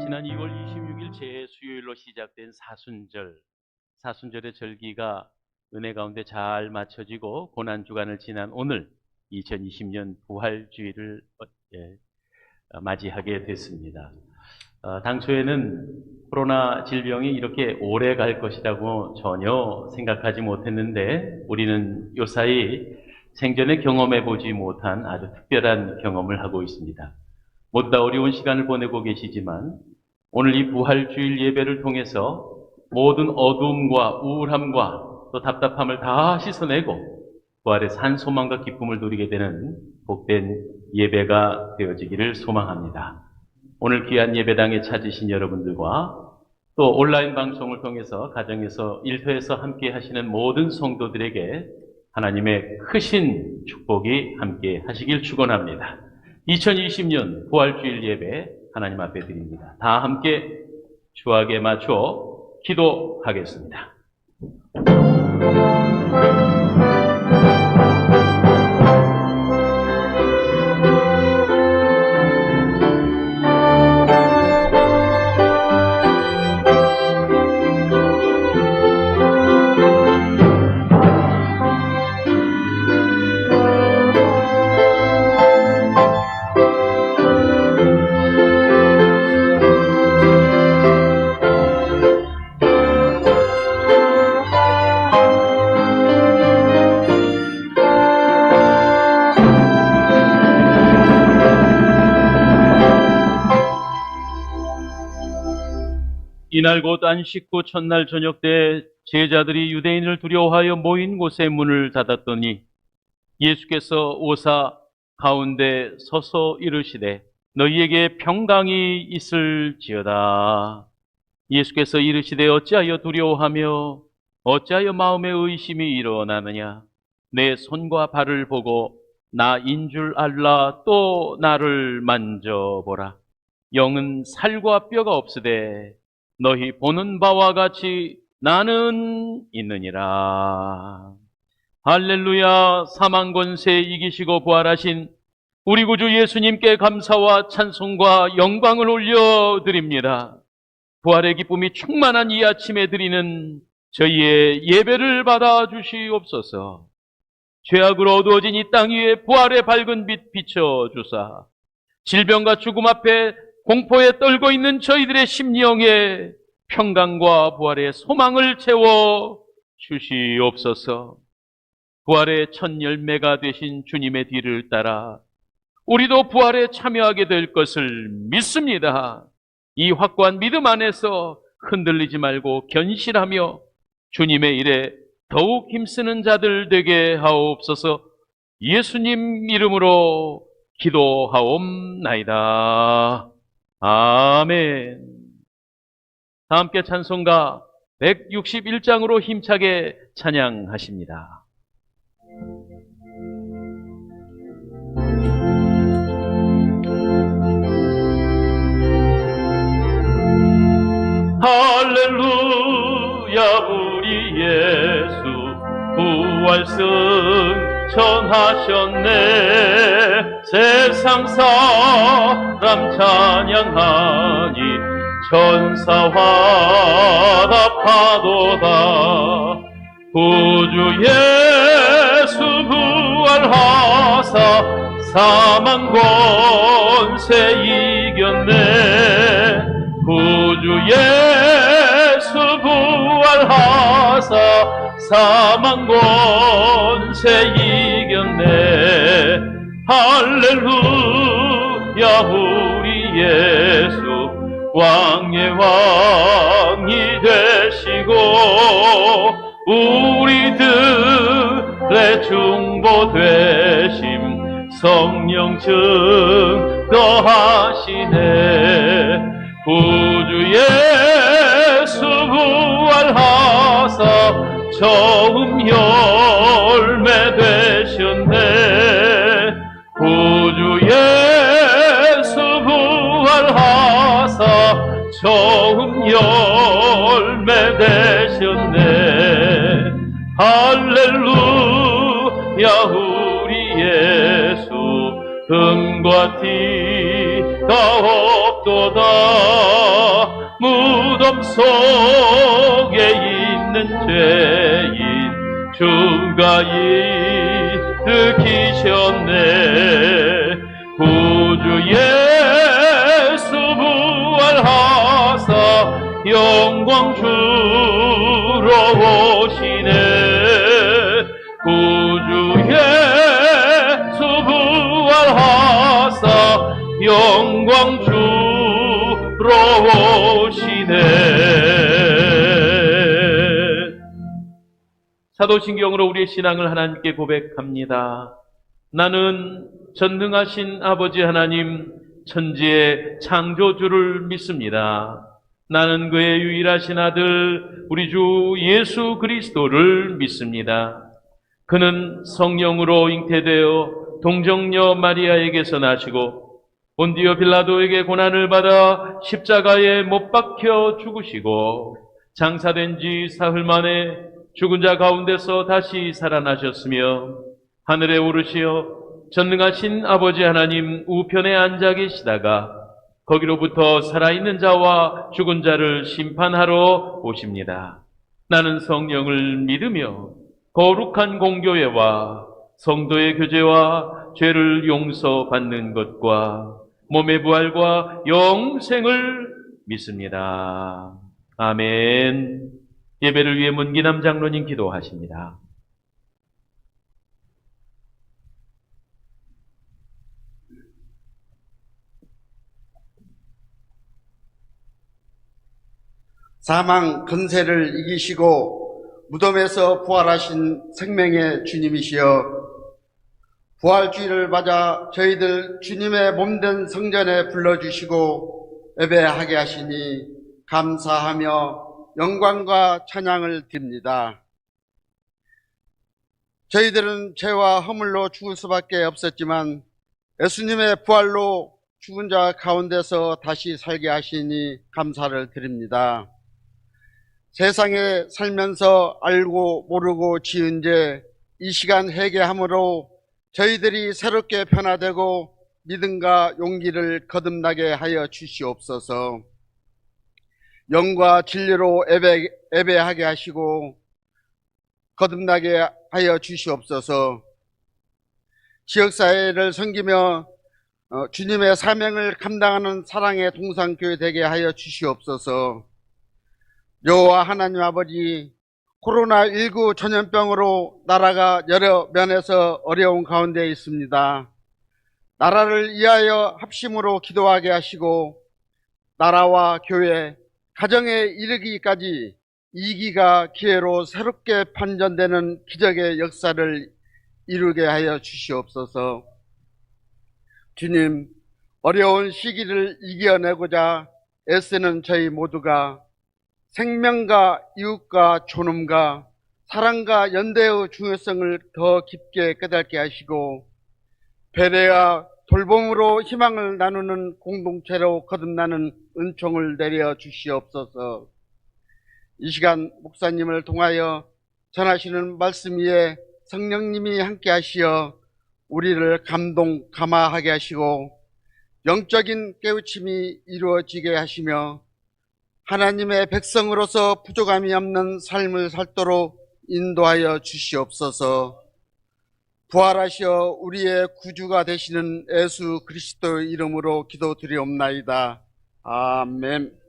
지난 2월 26일 재수요일로 시작된 사순절의 절기가 은혜 가운데 잘 맞춰지고 고난주간을 지난 오늘 2020년 부활주일을 맞이하게 됐습니다. 당초에는 코로나 질병이 이렇게 오래 갈 것이라고 전혀 생각하지 못했는데 우리는 요사이 생전에 경험해보지 못한 아주 특별한 경험을 하고 있습니다. 모두 다 어려운 시간을 보내고 계시지만 오늘 이 부활주일 예배를 통해서 모든 어두움과 우울함과 또 답답함을 다 씻어내고 부활의 산 소망과 기쁨을 누리게 되는 복된 예배가 되어지기를 소망합니다. 오늘 귀한 예배당에 찾으신 여러분들과 또 온라인 방송을 통해서 가정에서 일터에서 함께 하시는 모든 성도들에게 하나님의 크신 축복이 함께 하시길 축원합니다. 2020년 부활주일 예배 하나님 앞에 드립니다. 다 함께 주악에 맞춰 기도하겠습니다. 이날 곧 안식 후 첫날 저녁 때 제자들이 유대인을 두려워하여 모인 곳에 문을 닫았더니 예수께서 오사 가운데 서서 이르시되 너희에게 평강이 있을지어다. 예수께서 이르시되 어찌하여 두려워하며 어찌하여 마음에 의심이 일어나느냐. 내 손과 발을 보고 나인 줄 알라. 또 나를 만져보라. 영은 살과 뼈가 없으되 너희 보는 바와 같이 나는 있느니라. 할렐루야. 사망 권세 이기시고 부활하신 우리 구주 예수님께 감사와 찬송과 영광을 올려드립니다. 부활의 기쁨이 충만한 이 아침에 드리는 저희의 예배를 받아주시옵소서. 죄악으로 어두워진 이 땅 위에 부활의 밝은 빛 비춰주사 질병과 죽음 앞에 공포에 떨고 있는 저희들의 심령에 평강과 부활의 소망을 채워 주시옵소서. 부활의 첫 열매가 되신 주님의 뒤를 따라 우리도 부활에 참여하게 될 것을 믿습니다. 이 확고한 믿음 안에서 흔들리지 말고 견실하며 주님의 일에 더욱 힘쓰는 자들 되게 하옵소서. 예수님 이름으로 기도하옵나이다. 아멘. 다 함께 찬송가 161장으로 힘차게 찬양하십니다. 할렐루야. 우리 예수 부활승 전하셨네. 세상 사람 찬양하니 천사와 답하도다. 구주 예수 부활하사 사망 권세 이겼네. 구주 예수 부활하사 사망 권세 이겼네. 할렐루야. 우리 예수 왕의 왕이 되시고 우리들의 중보 되심 성령 증거하시네. 구주 예수 부활하사 처음 열매 되셨네. 구주 예수 부활하사 처음 열매 되셨네. 할렐루야. 우리 예수 금과 티가 없도다. 무덤 속에 있는 죄인 주가 일으키셨네. 구주 예수 부활하사 영광 주러 오시네. 구주 예수 부활하사 영광 주러 오시네. 사도신경으로 우리의 신앙을 하나님께 고백합니다. 나는 전능하신 아버지 하나님, 천지의 창조주를 믿습니다. 나는 그의 유일하신 아들 우리 주 예수 그리스도를 믿습니다. 그는 성령으로 잉태되어 동정녀 마리아에게서 나시고 본디오 빌라도에게 고난을 받아 십자가에 못 박혀 죽으시고 장사된 지 사흘 만에 죽은 자 가운데서 다시 살아나셨으며 하늘에 오르시어 전능하신 아버지 하나님 우편에 앉아 계시다가 거기로부터 살아있는 자와 죽은 자를 심판하러 오십니다. 나는 성령을 믿으며 거룩한 공교회와 성도의 교제와 죄를 용서받는 것과 몸의 부활과 영생을 믿습니다. 아멘. 예배를 위해 문기남 장로님 기도하십니다. 사망 근세를 이기시고 무덤에서 부활하신 생명의 주님이시여, 부활주의를 맞아 저희들 주님의 몸된 성전에 불러주시고 예배하게 하시니 감사하며 영광과 찬양을 드립니다. 저희들은 죄와 허물로 죽을 수밖에 없었지만 예수님의 부활로 죽은 자 가운데서 다시 살게 하시니 감사를 드립니다. 세상에 살면서 알고 모르고 지은 죄 이 시간 회개함으로 저희들이 새롭게 변화되고 믿음과 용기를 거듭나게 하여 주시옵소서. 영과 진리로 예배하게 하시고 거듭나게 하여 주시옵소서. 지역사회를 섬기며 주님의 사명을 감당하는 사랑의 동산교회 되게 하여 주시옵소서. 여호와 하나님 아버지, 코로나19 전염병으로 나라가 여러 면에서 어려운 가운데 있습니다. 나라를 위하여 합심으로 기도하게 하시고 나라와 교회, 가정에 이르기까지 이기가 기회로 새롭게 반전되는 기적의 역사를 이루게 하여 주시옵소서. 주님, 어려운 시기를 이겨내고자 애쓰는 저희 모두가 생명과 이웃과 존엄과 사랑과 연대의 중요성을 더 깊게 깨닫게 하시고 배려와 돌봄으로 희망을 나누는 공동체로 거듭나는 은총을 내려 주시옵소서. 이 시간 목사님을 통하여 전하시는 말씀 위에 성령님이 함께 하시어 우리를 감화하게 하시고 영적인 깨우침이 이루어지게 하시며 하나님의 백성으로서 부족함이 없는 삶을 살도록 인도하여 주시옵소서. 부활하시어 우리의 구주가 되시는 예수 그리스도의 이름으로 기도드리옵나이다. 아멘.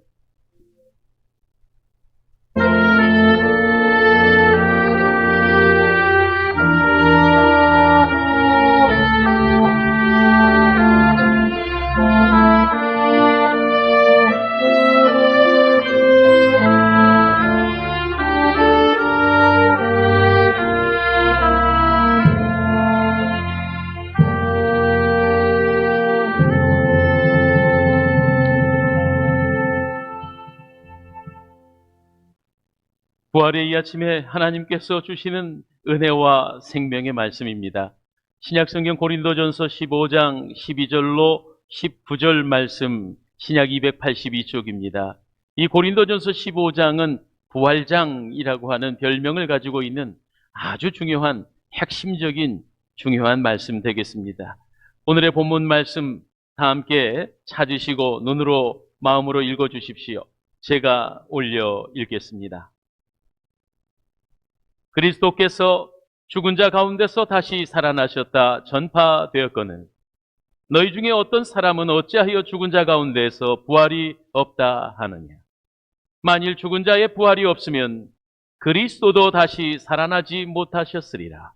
부활의 이 아침에 하나님께서 주시는 은혜와 생명의 말씀입니다. 신약성경 고린도전서 15장 12절로 19절 말씀, 신약 282쪽입니다. 이 고린도전서 15장은 부활장이라고 하는 별명을 가지고 있는 아주 중요한 핵심적인 중요한 말씀 되겠습니다. 오늘의 본문 말씀 다 함께 찾으시고 눈으로 마음으로 읽어주십시오. 제가 올려 읽겠습니다. 그리스도께서 죽은 자 가운데서 다시 살아나셨다 전파되었거늘 너희 중에 어떤 사람은 어찌하여 죽은 자 가운데서 부활이 없다 하느냐. 만일 죽은 자의 부활이 없으면 그리스도도 다시 살아나지 못하셨으리라.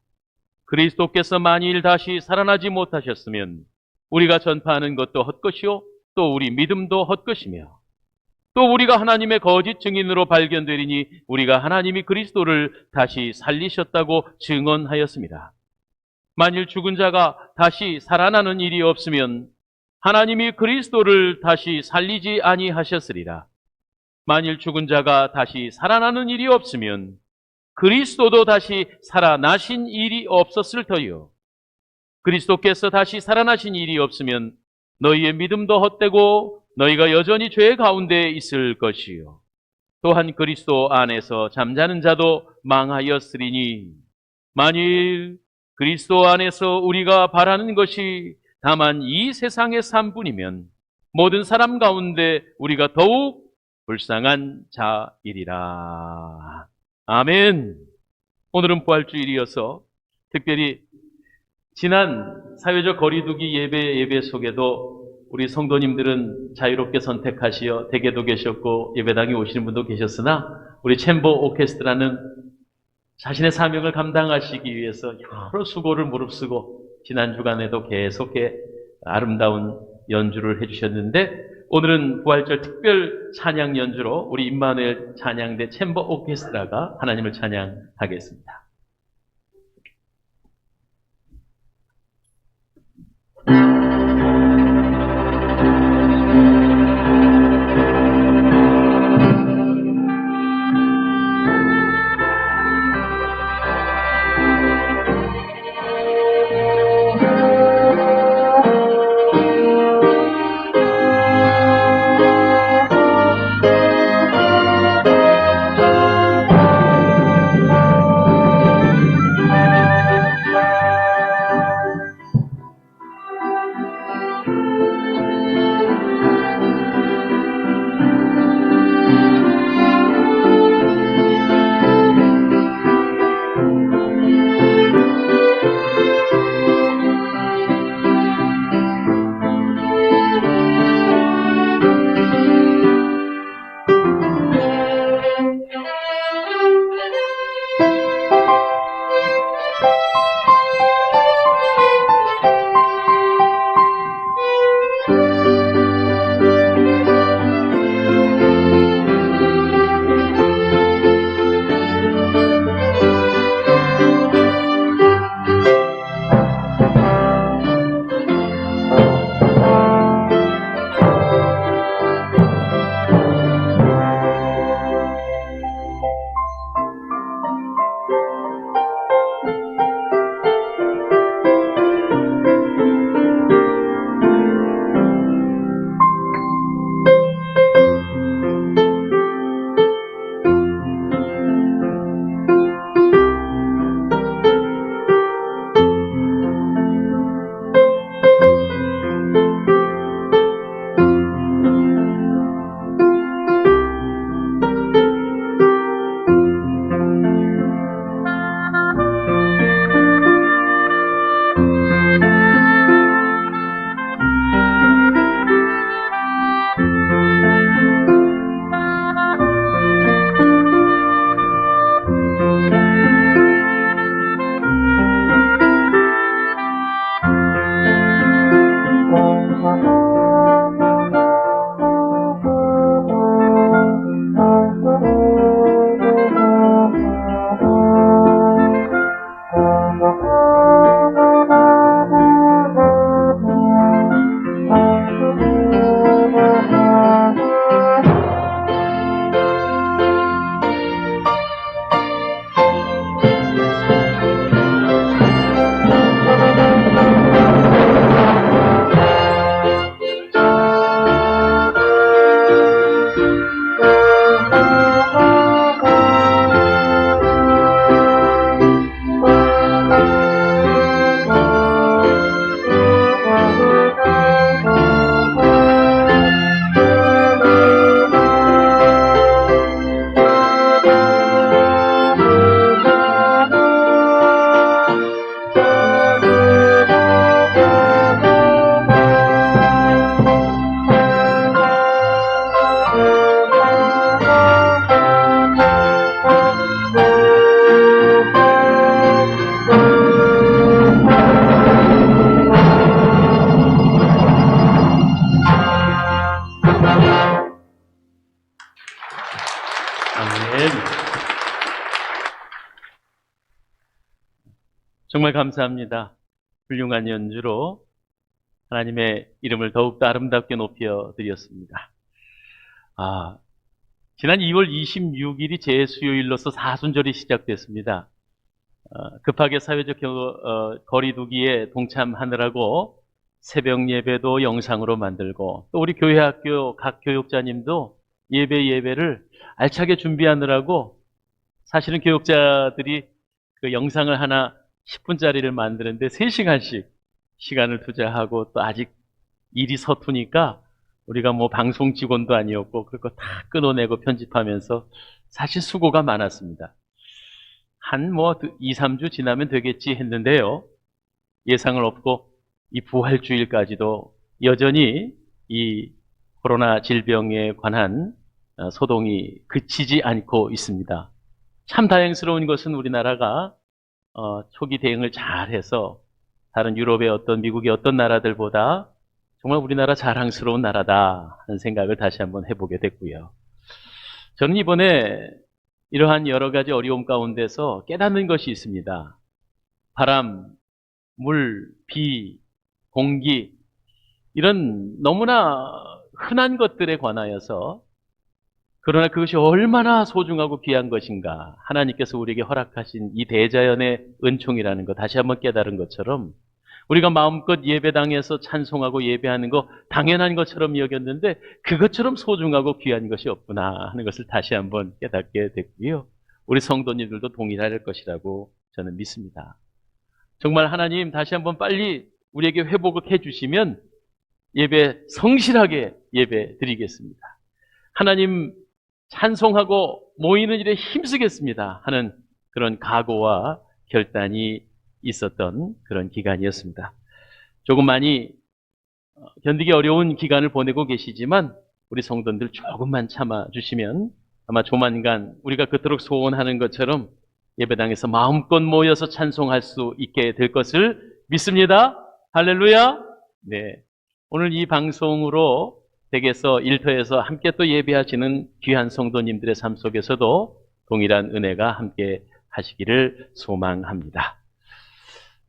그리스도께서 만일 다시 살아나지 못하셨으면 우리가 전파하는 것도 헛것이요 또 우리 믿음도 헛것이며 또 우리가 하나님의 거짓 증인으로 발견되리니 우리가 하나님이 그리스도를 다시 살리셨다고 증언하였습니다. 만일 죽은 자가 다시 살아나는 일이 없으면 하나님이 그리스도를 다시 살리지 아니하셨으리라. 만일 죽은 자가 다시 살아나는 일이 없으면 그리스도도 다시 살아나신 일이 없었을 터이요. 그리스도께서 다시 살아나신 일이 없으면 너희의 믿음도 헛되고 너희가 여전히 죄 가운데 있을 것이요. 또한 그리스도 안에서 잠자는 자도 망하였으리니 만일 그리스도 안에서 우리가 바라는 것이 다만 이 세상의 삶뿐이면 모든 사람 가운데 우리가 더욱 불쌍한 자이리라. 아멘. 오늘은 부활주일이어서 특별히 지난 사회적 거리두기 예배 속에도 우리 성도님들은 자유롭게 선택하시어 댁에도 계셨고 예배당에 오시는 분도 계셨으나 우리 챔버 오케스트라는 자신의 사명을 감당하시기 위해서 여러 수고를 무릅쓰고 지난 주간에도 계속해 아름다운 연주를 해주셨는데 오늘은 부활절 특별 찬양 연주로 우리 임마누엘 찬양대 챔버 오케스트라가 하나님을 찬양하겠습니다. 정말 감사합니다. 훌륭한 연주로 하나님의 이름을 더욱더 아름답게 높여 드렸습니다. 지난 2월 26일이 제수요일로서 사순절이 시작됐습니다. 급하게 사회적 거리두기에 동참하느라고 새벽 예배도 영상으로 만들고 또 우리 교회 학교 각 교육자님도 예배를 알차게 준비하느라고 사실은 교육자들이 그 영상을 하나 10분짜리를 만드는데 3시간씩 시간을 투자하고 또 아직 일이 서투니까 우리가 뭐 방송 직원도 아니었고 그걸 다 끊어내고 편집하면서 사실 수고가 많았습니다. 한 2, 3주 지나면 되겠지 했는데요. 예상을 업고 이 부활주일까지도 여전히 이 코로나 질병에 관한 소동이 그치지 않고 있습니다. 참 다행스러운 것은 우리나라가 초기 대응을 잘해서 다른 유럽의 미국의 어떤 나라들보다 정말 우리나라 자랑스러운 나라다 하는 생각을 다시 한번 해보게 됐고요. 저는 이번에 이러한 여러 가지 어려움 가운데서 깨닫는 것이 있습니다. 바람, 물, 비, 공기 이런 너무나 흔한 것들에 관하여서 그러나 그것이 얼마나 소중하고 귀한 것인가 하나님께서 우리에게 허락하신 이 대자연의 은총이라는 것 다시 한번 깨달은 것처럼 우리가 마음껏 예배당에서 찬송하고 예배하는 거 당연한 것처럼 여겼는데 그것처럼 소중하고 귀한 것이 없구나 하는 것을 다시 한번 깨닫게 됐고요. 우리 성도님들도 동일할 것이라고 저는 믿습니다. 정말 하나님 다시 한번 빨리 우리에게 회복을 해주시면 성실하게 예배 드리겠습니다. 하나님 찬송하고 모이는 일에 힘쓰겠습니다 하는 그런 각오와 결단이 있었던 그런 기간이었습니다. 조금 많이 견디기 어려운 기간을 보내고 계시지만 우리 성도들 조금만 참아주시면 아마 조만간 우리가 그토록 소원하는 것처럼 예배당에서 마음껏 모여서 찬송할 수 있게 될 것을 믿습니다. 할렐루야. 네, 오늘 이 방송으로 댁에서 일터에서 함께 또 예배하시는 귀한 성도님들의 삶 속에서도 동일한 은혜가 함께 하시기를 소망합니다.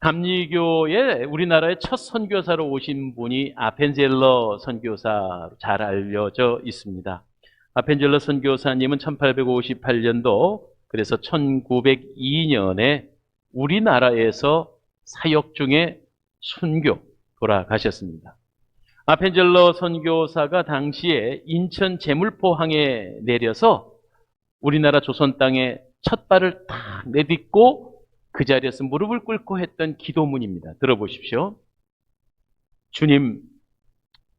감리교의 우리나라의 첫 선교사로 오신 분이 아펜젤러 선교사로 잘 알려져 있습니다. 아펜젤러 선교사님은 1858년도 그래서 1902년에 우리나라에서 사역 중에 순교 돌아가셨습니다. 아펜젤러 선교사가 당시에 인천 제물포항에 내려서 우리나라 조선 땅에 첫 발을 탁 내딛고 그 자리에서 무릎을 꿇고 했던 기도문입니다. 들어보십시오. 주님,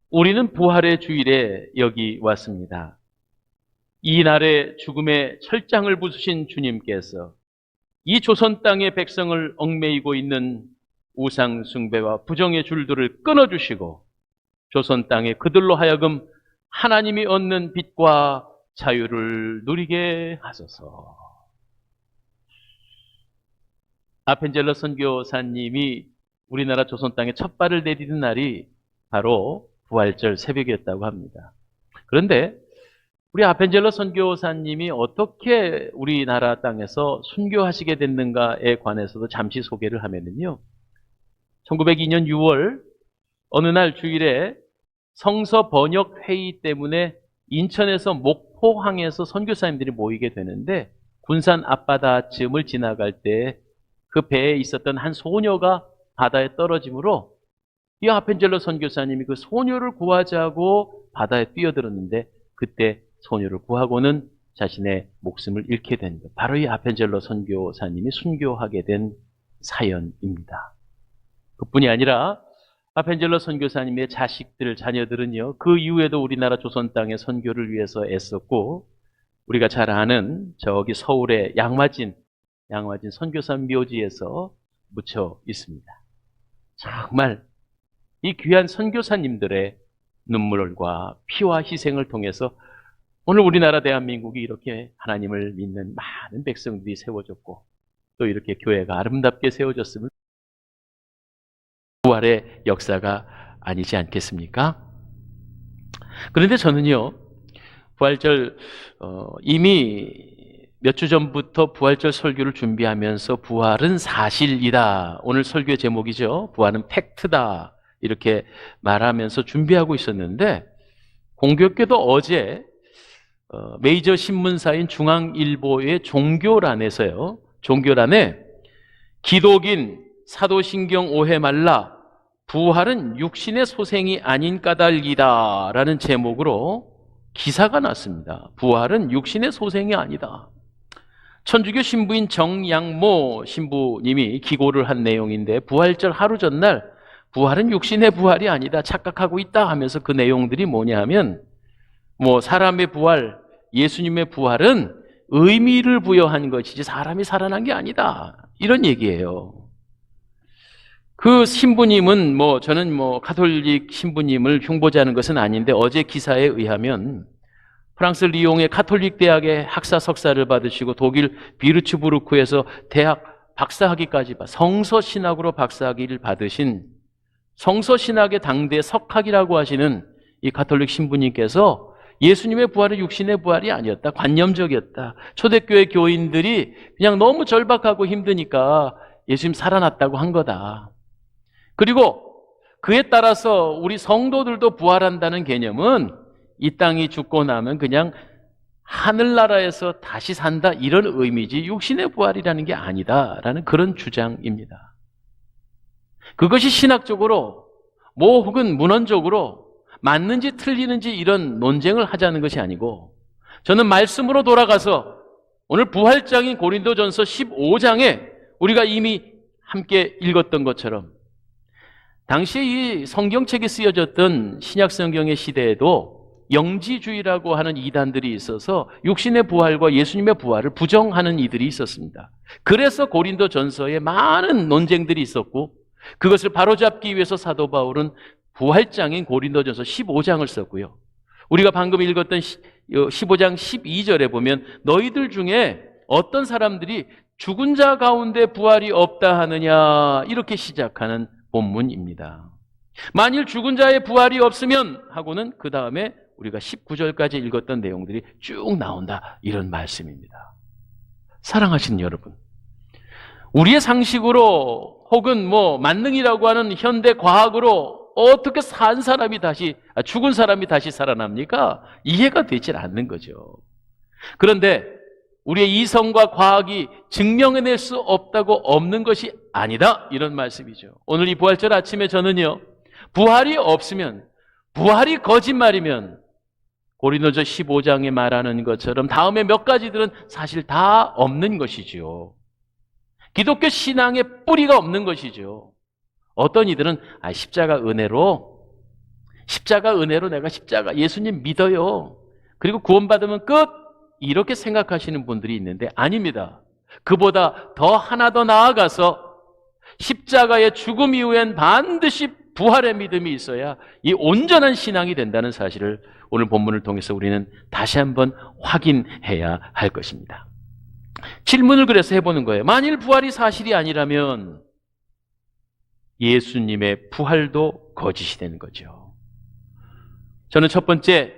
우리는 부활의 주일에 여기 왔습니다. 이 날에 죽음의 철장을 부수신 주님께서 이 조선 땅의 백성을 얽매이고 있는 우상 숭배와 부정의 줄들을 끊어주시고 조선 땅에 그들로 하여금 하나님이 얻는 빛과 자유를 누리게 하소서. 아펜젤러 선교사님이 우리나라 조선 땅에 첫 발을 내디딘 날이 바로 부활절 새벽이었다고 합니다. 그런데 우리 아펜젤러 선교사님이 어떻게 우리나라 땅에서 순교하시게 됐는가에 관해서도 잠시 소개를 하면요. 1902년 6월 어느 날 주일에 성서 번역 회의 때문에 인천에서 목포항에서 선교사님들이 모이게 되는데 군산 앞바다쯤을 지나갈 때 그 배에 있었던 한 소녀가 바다에 떨어지므로 이 아펜젤러 선교사님이 그 소녀를 구하자고 바다에 뛰어들었는데 그때 소녀를 구하고는 자신의 목숨을 잃게 된 것. 바로 이 아펜젤러 선교사님이 순교하게 된 사연입니다. 그뿐이 아니라 아펜젤러 선교사님의 자녀들은요, 그 이후에도 우리나라 조선 땅의 선교를 위해서 애썼고, 우리가 잘 아는 저기 서울의 양화진 선교사 묘지에서 묻혀 있습니다. 정말 이 귀한 선교사님들의 눈물과 피와 희생을 통해서 오늘 우리나라 대한민국이 이렇게 하나님을 믿는 많은 백성들이 세워졌고 또 이렇게 교회가 아름답게 세워졌음을 부활의 역사가 아니지 않겠습니까? 그런데 저는요, 부활절 이미 몇 주 전부터 부활절 설교를 준비하면서 부활은 사실이다. 오늘 설교의 제목이죠. 부활은 팩트다. 이렇게 말하면서 준비하고 있었는데 공교롭게도 어제 메이저 신문사인 중앙일보의 종교란에서요. 종교란에 기독인 사도신경 오해 말라 부활은 육신의 소생이 아닌 까닭이다 라는 제목으로 기사가 났습니다. 부활은 육신의 소생이 아니다. 천주교 신부인 정양모 신부님이 기고를 한 내용인데 부활절 하루 전날 부활은 육신의 부활이 아니다 착각하고 있다 하면서 그 내용들이 뭐냐 하면 사람의 부활, 예수님의 부활은 의미를 부여한 것이지 사람이 살아난 게 아니다 이런 얘기예요. 그 신부님은 저는 가톨릭 신부님을 흉보자는 것은 아닌데 어제 기사에 의하면 프랑스 리옹의 가톨릭 대학의 학사 석사를 받으시고 독일 비르츠부르크에서 대학 박사학위까지 성서신학으로 박사학위를 받으신 성서신학의 당대 석학이라고 하시는 이 가톨릭 신부님께서 예수님의 부활은 육신의 부활이 아니었다. 관념적이었다. 초대교회 교인들이 그냥 너무 절박하고 힘드니까 예수님 살아났다고 한 거다. 그리고 그에 따라서 우리 성도들도 부활한다는 개념은 이 땅이 죽고 나면 그냥 하늘나라에서 다시 산다 이런 의미지 육신의 부활이라는 게 아니다라는 그런 주장입니다. 그것이 신학적으로 혹은 문헌적으로 맞는지 틀리는지 이런 논쟁을 하자는 것이 아니고 저는 말씀으로 돌아가서 오늘 부활장인 고린도전서 15장에 우리가 이미 함께 읽었던 것처럼 당시에 이 성경책이 쓰여졌던 신약성경의 시대에도 영지주의라고 하는 이단들이 있어서 육신의 부활과 예수님의 부활을 부정하는 이들이 있었습니다. 그래서 고린도전서에 많은 논쟁들이 있었고 그것을 바로잡기 위해서 사도 바울은 부활장인 고린도전서 15장을 썼고요. 우리가 방금 읽었던 15장 12절에 보면 너희들 중에 어떤 사람들이 죽은 자 가운데 부활이 없다 하느냐 이렇게 시작하는 본문입니다. 만일 죽은 자의 부활이 없으면 하고는 그 다음에 우리가 19절까지 읽었던 내용들이 쭉 나온다 이런 말씀입니다. 사랑하시는 여러분, 우리의 상식으로 혹은 만능이라고 하는 현대 과학으로 어떻게 죽은 사람이 다시 살아납니까? 이해가 되질 않는 거죠. 그런데 우리의 이성과 과학이 증명해낼 수 없는 것이 아니다 이런 말씀이죠. 오늘 이 부활절 아침에 저는요 부활이 없으면 부활이 거짓말이면 고린도서 15장에 말하는 것처럼 다음에 몇 가지들은 사실 다 없는 것이죠. 기독교 신앙의 뿌리가 없는 것이죠. 어떤 이들은 십자가 은혜로 내가 예수님 믿어요. 그리고 구원받으면 끝 이렇게 생각하시는 분들이 있는데 아닙니다. 그보다 하나 더 나아가서 십자가의 죽음 이후엔 반드시 부활의 믿음이 있어야 이 온전한 신앙이 된다는 사실을 오늘 본문을 통해서 우리는 다시 한번 확인해야 할 것입니다. 질문을 그래서 해보는 거예요. 만일 부활이 사실이 아니라면 예수님의 부활도 거짓이 되는 거죠. 저는 첫 번째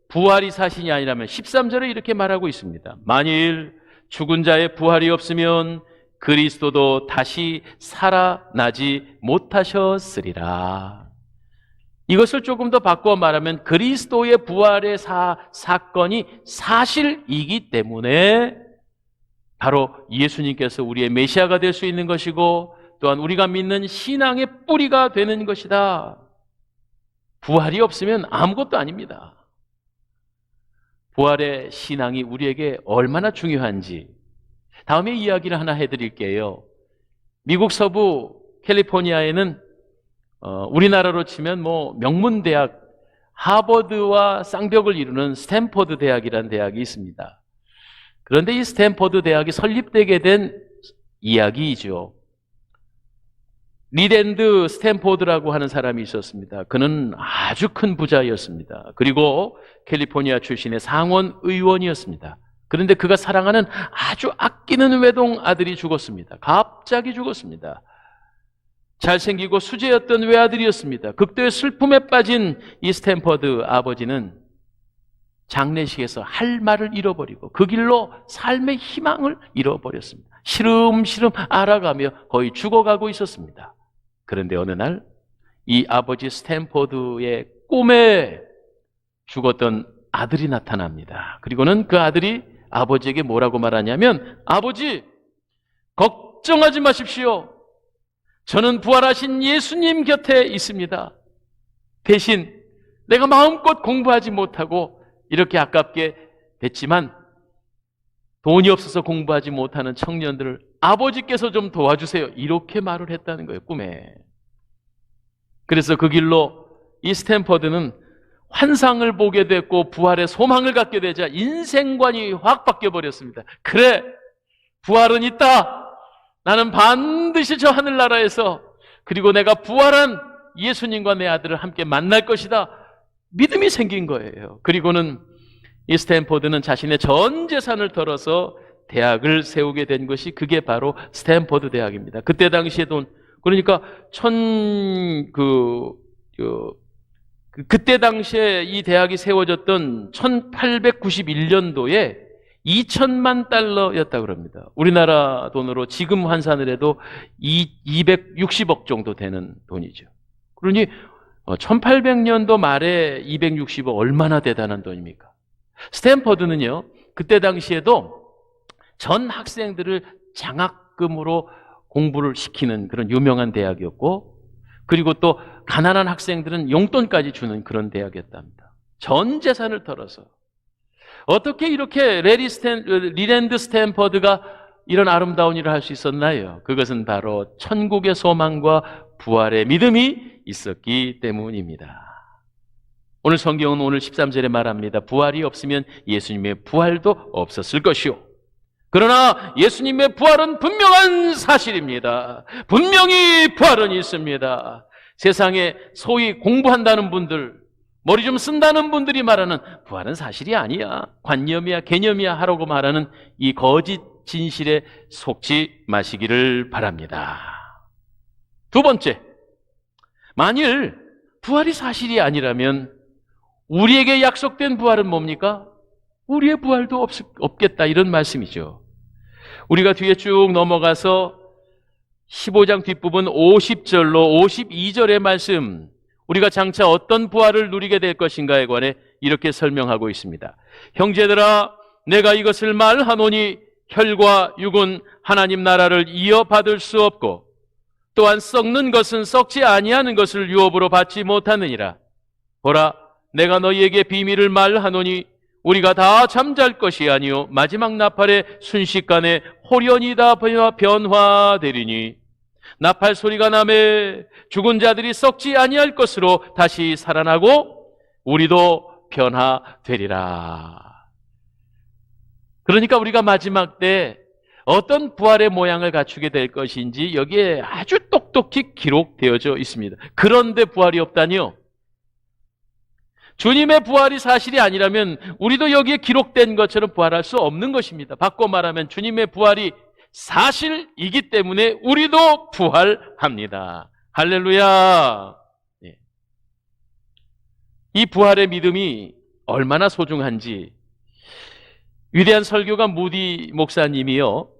부활이 사실이 아니라면 13절에 이렇게 말하고 있습니다. 만일 죽은 자의 부활이 없으면 그리스도도 다시 살아나지 못하셨으리라. 이것을 조금 더 바꿔 말하면 그리스도의 부활의 사건이 사실이기 때문에 바로 예수님께서 우리의 메시아가 될 수 있는 것이고 또한 우리가 믿는 신앙의 뿌리가 되는 것이다. 부활이 없으면 아무것도 아닙니다. 부활의 신앙이 우리에게 얼마나 중요한지 다음에 이야기를 하나 해드릴게요. 미국 서부 캘리포니아에는 우리나라로 치면 명문대학 하버드와 쌍벽을 이루는 스탠퍼드 대학이라는 대학이 있습니다. 그런데 이 스탠퍼드 대학이 설립되게 된 이야기이죠. 리랜드 스탠포드라고 하는 사람이 있었습니다. 그는 아주 큰 부자였습니다. 그리고 캘리포니아 출신의 상원 의원이었습니다. 그런데 그가 사랑하는 아주 아끼는 외동 아들이 죽었습니다. 갑자기 죽었습니다. 잘생기고 수재였던 외아들이었습니다. 극도의 슬픔에 빠진 이 스탠퍼드 아버지는 장례식에서 할 말을 잃어버리고 그 길로 삶의 희망을 잃어버렸습니다. 시름시름 알아가며 거의 죽어가고 있었습니다. 그런데 어느 날 이 아버지 스탠포드의 꿈에 죽었던 아들이 나타납니다. 그리고는 그 아들이 아버지에게 뭐라고 말하냐면, 아버지, 걱정하지 마십시오. 저는 부활하신 예수님 곁에 있습니다. 대신 내가 마음껏 공부하지 못하고 이렇게 아깝게 됐지만 돈이 없어서 공부하지 못하는 청년들을 아버지께서 좀 도와주세요. 이렇게 말을 했다는 거예요, 꿈에. 그래서 그 길로 이 스탠퍼드는 환상을 보게 됐고 부활의 소망을 갖게 되자 인생관이 확 바뀌어버렸습니다. 그래, 부활은 있다. 나는 반드시 저 하늘나라에서, 그리고 내가 부활한 예수님과 내 아들을 함께 만날 것이다. 믿음이 생긴 거예요. 그리고는 이 스탠포드는 자신의 전 재산을 털어서 대학을 세우게 된 것이, 그게 바로 스탠포드 대학입니다. 그때 당시에 돈, 그러니까 그때 당시에 이 대학이 세워졌던 1891년도에 2천만 달러였다고 합니다. 우리나라 돈으로 지금 환산을 해도 260억 정도 되는 돈이죠. 그러니 1800년도 말에 260억, 얼마나 대단한 돈입니까? 스탠퍼드는요, 그때 당시에도 전 학생들을 장학금으로 공부를 시키는 그런 유명한 대학이었고, 그리고 또 가난한 학생들은 용돈까지 주는 그런 대학이었답니다. 전 재산을 털어서. 어떻게 이렇게 리랜드 스탠퍼드가 이런 아름다운 일을 할 수 있었나요? 그것은 바로 천국의 소망과 부활의 믿음이 있었기 때문입니다. 오늘 성경은 오늘 13절에 말합니다. 부활이 없으면 예수님의 부활도 없었을 것이요. 그러나 예수님의 부활은 분명한 사실입니다. 분명히 부활은 있습니다. 세상에 소위 공부한다는 분들, 머리 좀 쓴다는 분들이 말하는 부활은 사실이 아니야, 관념이야, 개념이야 하라고 말하는 이 거짓 진실에 속지 마시기를 바랍니다. 두 번째, 만일 부활이 사실이 아니라면 우리에게 약속된 부활은 뭡니까? 우리의 부활도 없겠다, 이런 말씀이죠. 우리가 뒤에 쭉 넘어가서 15장 뒷부분 50절로 52절의 말씀, 우리가 장차 어떤 부활을 누리게 될 것인가에 관해 이렇게 설명하고 있습니다. 형제들아, 내가 이것을 말하노니 혈과 육은 하나님 나라를 이어받을 수 없고 또한 썩는 것은 썩지 아니하는 것을 유업으로 받지 못하느니라. 보라, 내가 너희에게 비밀을 말하노니 우리가 다 잠잘 것이 아니요 마지막 나팔의 순식간에 홀연히 다 변화되리니 나팔 소리가 나매 죽은 자들이 썩지 아니할 것으로 다시 살아나고 우리도 변화되리라. 그러니까 우리가 마지막 때 어떤 부활의 모양을 갖추게 될 것인지 여기에 아주 똑똑히 기록되어져 있습니다. 그런데 부활이 없다니요? 주님의 부활이 사실이 아니라면 우리도 여기에 기록된 것처럼 부활할 수 없는 것입니다. 바꿔 말하면 주님의 부활이 사실이기 때문에 우리도 부활합니다. 할렐루야. 이 부활의 믿음이 얼마나 소중한지 위대한 설교가 무디 목사님이요,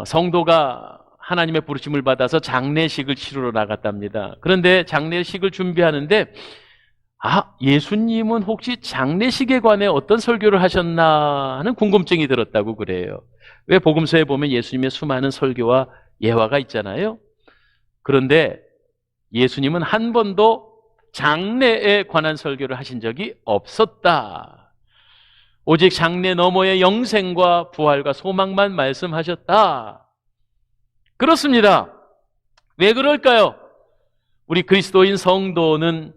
성도가 하나님의 부르심을 받아서 장례식을 치르러 나갔답니다. 그런데 장례식을 준비하는데 예수님은 혹시 장례식에 관해 어떤 설교를 하셨나 하는 궁금증이 들었다고 그래요. 왜 복음서에 보면 예수님의 수많은 설교와 예화가 있잖아요. 그런데 예수님은 한 번도 장례에 관한 설교를 하신 적이 없었다. 오직 장례 너머의 영생과 부활과 소망만 말씀하셨다. 그렇습니다. 왜 그럴까요? 우리 그리스도인 성도는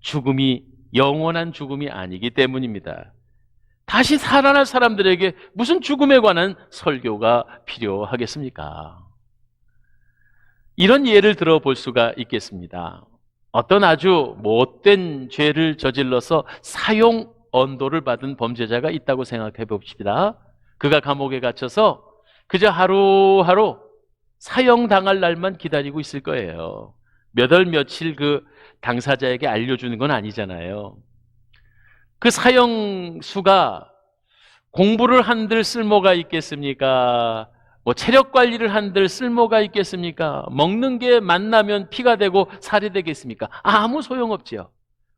죽음이 영원한 죽음이 아니기 때문입니다. 다시 살아날 사람들에게 무슨 죽음에 관한 설교가 필요하겠습니까? 이런 예를 들어볼 수가 있겠습니다. 어떤 아주 못된 죄를 저질러서 사형 언도를 받은 범죄자가 있다고 생각해 봅시다. 그가 감옥에 갇혀서 그저 하루하루 사형당할 날만 기다리고 있을 거예요. 몇 월 며칠 그 당사자에게 알려주는 건 아니잖아요. 그 사형수가 공부를 한들 쓸모가 있겠습니까? 뭐 체력 관리를 한들 쓸모가 있겠습니까? 먹는 게 만나면 피가 되고 살이 되겠습니까? 아무 소용없지요.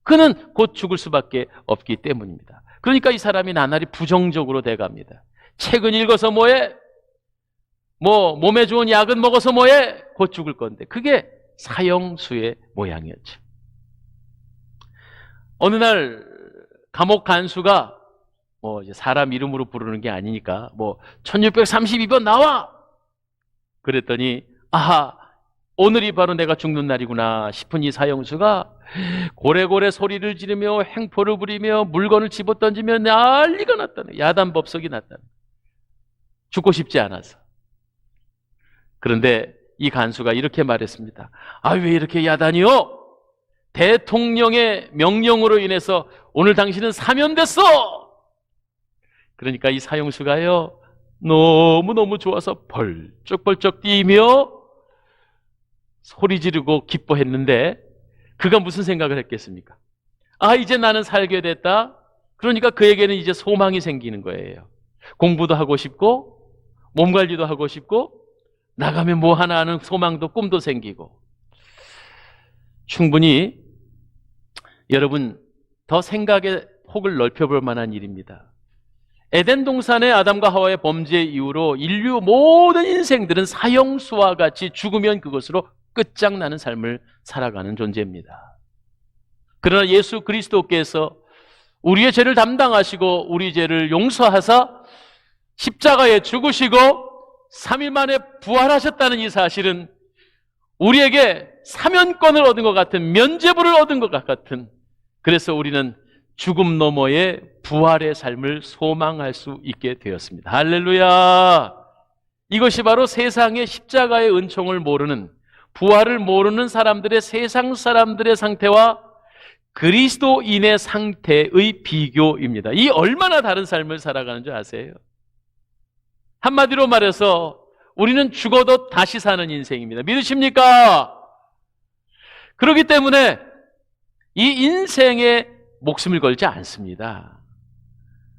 그는 곧 죽을 수밖에 없기 때문입니다. 그러니까 이 사람이 나날이 부정적으로 돼갑니다. 책은 읽어서 뭐해? 뭐 몸에 좋은 약은 먹어서 뭐해? 곧 죽을 건데 그게 사형수의 모양이었죠. 어느 날 감옥 간수가 뭐 이제 사람 이름으로 부르는 게 아니니까 뭐 1632번 나와! 그랬더니 아하, 오늘이 바로 내가 죽는 날이구나 싶은 이 사형수가 고래고래 소리를 지르며 횡포를 부리며 물건을 집어던지며 난리가 났다는, 야단법석이 났다는, 죽고 싶지 않아서. 그런데 이 간수가 이렇게 말했습니다. 아, 왜 이렇게 야단이요? 대통령의 명령으로 인해서 오늘 당신은 사면됐어! 그러니까 이 사형수가요, 너무너무 좋아서 벌쩍벌쩍 뛰며 소리 지르고 기뻐했는데 그가 무슨 생각을 했겠습니까? 아, 이제 나는 살게 됐다. 그러니까 그에게는 이제 소망이 생기는 거예요. 공부도 하고 싶고 몸 관리도 하고 싶고 나가면 뭐 하나 하는 소망도 꿈도 생기고. 충분히 여러분 더 생각의 폭을 넓혀볼 만한 일입니다. 에덴 동산의 아담과 하와의 범죄 이후로 인류 모든 인생들은 사형수와 같이 죽으면 그것으로 끝장나는 삶을 살아가는 존재입니다. 그러나 예수 그리스도께서 우리의 죄를 담당하시고 우리 죄를 용서하사 십자가에 죽으시고 3일 만에 부활하셨다는 이 사실은 우리에게 사면권을 얻은 것 같은, 면죄부를 얻은 것 같은, 그래서 우리는 죽음 너머의 부활의 삶을 소망할 수 있게 되었습니다. 할렐루야! 이것이 바로 세상의 십자가의 은총을 모르는, 부활을 모르는 사람들의, 세상 사람들의 상태와 그리스도인의 상태의 비교입니다. 이 얼마나 다른 삶을 살아가는 줄 아세요? 한마디로 말해서 우리는 죽어도 다시 사는 인생입니다. 믿으십니까? 그렇기 때문에 이 인생에 목숨을 걸지 않습니다.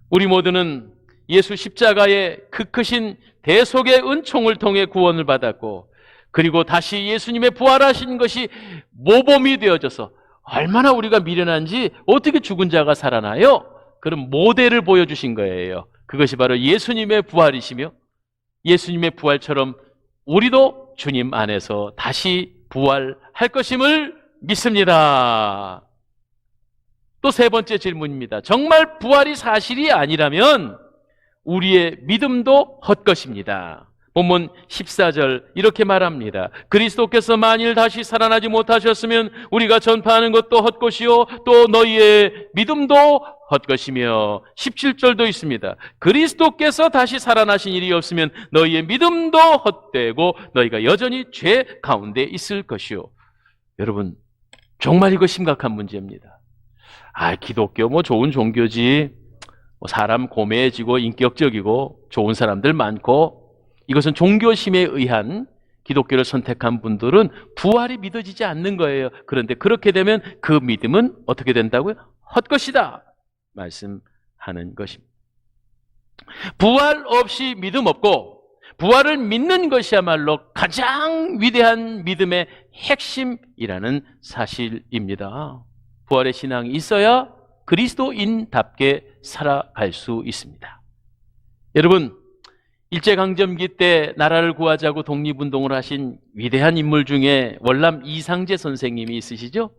우리 모두는 예수 십자가의 그 크신 대속의 은총을 통해 구원을 받았고, 그리고 다시 예수님의 부활하신 것이 모범이 되어져서 얼마나 우리가 미련한지 어떻게 죽은 자가 살아나요? 그런 모델을 보여주신 거예요. 그것이 바로 예수님의 부활이시며, 예수님의 부활처럼 우리도 주님 안에서 다시 부활할 것임을 믿습니다. 또 세 번째 질문입니다. 정말 부활이 사실이 아니라면 우리의 믿음도 헛것입니다. 본문 14절 이렇게 말합니다. 그리스도께서 만일 다시 살아나지 못하셨으면 우리가 전파하는 것도 헛것이요 또 너희의 믿음도 헛것이며, 17절도 있습니다. 그리스도께서 다시 살아나신 일이 없으면 너희의 믿음도 헛되고 너희가 여전히 죄 가운데 있을 것이요. 여러분, 정말 이거 심각한 문제입니다. 아, 기독교 뭐 좋은 종교지, 뭐 사람 고매해지고 인격적이고 좋은 사람들 많고, 이것은 종교심에 의한 기독교를 선택한 분들은 부활이 믿어지지 않는 거예요. 그런데 그렇게 되면 그 믿음은 어떻게 된다고요? 헛것이다 말씀하는 것입니다. 부활 없이 믿음 없고, 부활을 믿는 것이야말로 가장 위대한 믿음의 핵심이라는 사실입니다. 부활의 신앙이 있어야 그리스도인답게 살아갈 수 있습니다. 여러분, 일제강점기 때 나라를 구하자고 독립운동을 하신 위대한 인물 중에 월남 이상재 선생님이 있으시죠?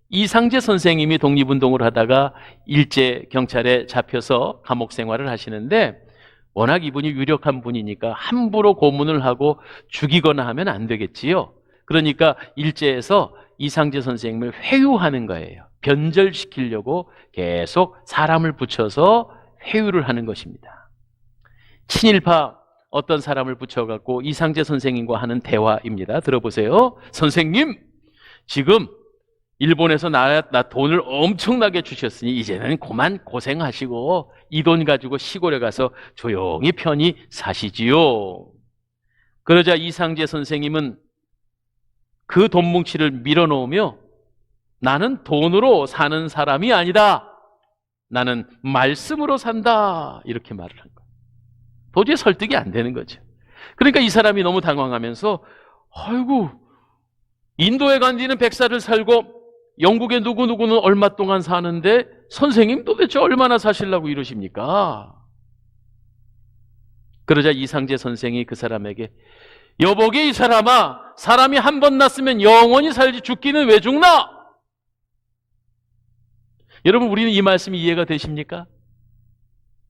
이상재 선생님이 독립운동을 하다가 일제경찰에 잡혀서 감옥 생활을 하시는데, 워낙 이분이 유력한 분이니까 함부로 고문을 하고 죽이거나 하면 안 되겠지요. 그러니까 일제에서 이상재 선생님을 회유하는 거예요. 변절시키려고 계속 사람을 붙여서 회유를 하는 것입니다. 친일파 어떤 사람을 붙여갖고 이상재 선생님과 하는 대화입니다. 들어보세요. 선생님, 지금 일본에서 나 돈을 엄청나게 주셨으니 이제는 그만 고생하시고 이 돈 가지고 시골에 가서 조용히 편히 사시지요. 그러자 이상재 선생님은 그 돈 뭉치를 밀어놓으며 나는 돈으로 사는 사람이 아니다. 나는 말씀으로 산다. 이렇게 말을 한 거예요. 도저히 설득이 안 되는 거죠. 그러니까 이 사람이 너무 당황하면서 아이고, 인도에 간 뒤는 100살을 살고 영국의 누구누구는 얼마 동안 사는데 선생님 도대체 얼마나 사시려고 이러십니까? 그러자 이상재 선생이 그 사람에게 여보게 이 사람아, 사람이 한 번 났으면 영원히 살지 죽기는 왜 죽나? 여러분, 우리는 이 말씀이 이해가 되십니까?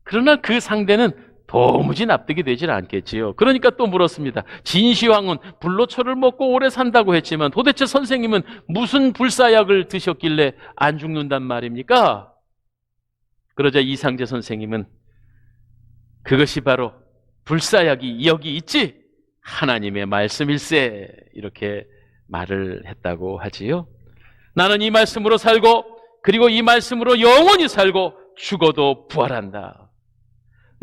그러나 그 상대는 도무지 납득이 되질 않겠지요. 그러니까 또 물었습니다. 진시황은 불로초를 먹고 오래 산다고 했지만 도대체 선생님은 무슨 불사약을 드셨길래 안 죽는단 말입니까? 그러자 이상재 선생님은 그것이 바로 불사약이 여기 있지 하나님의 말씀일세, 이렇게 말을 했다고 하지요. 나는 이 말씀으로 살고 그리고 이 말씀으로 영원히 살고 죽어도 부활한다.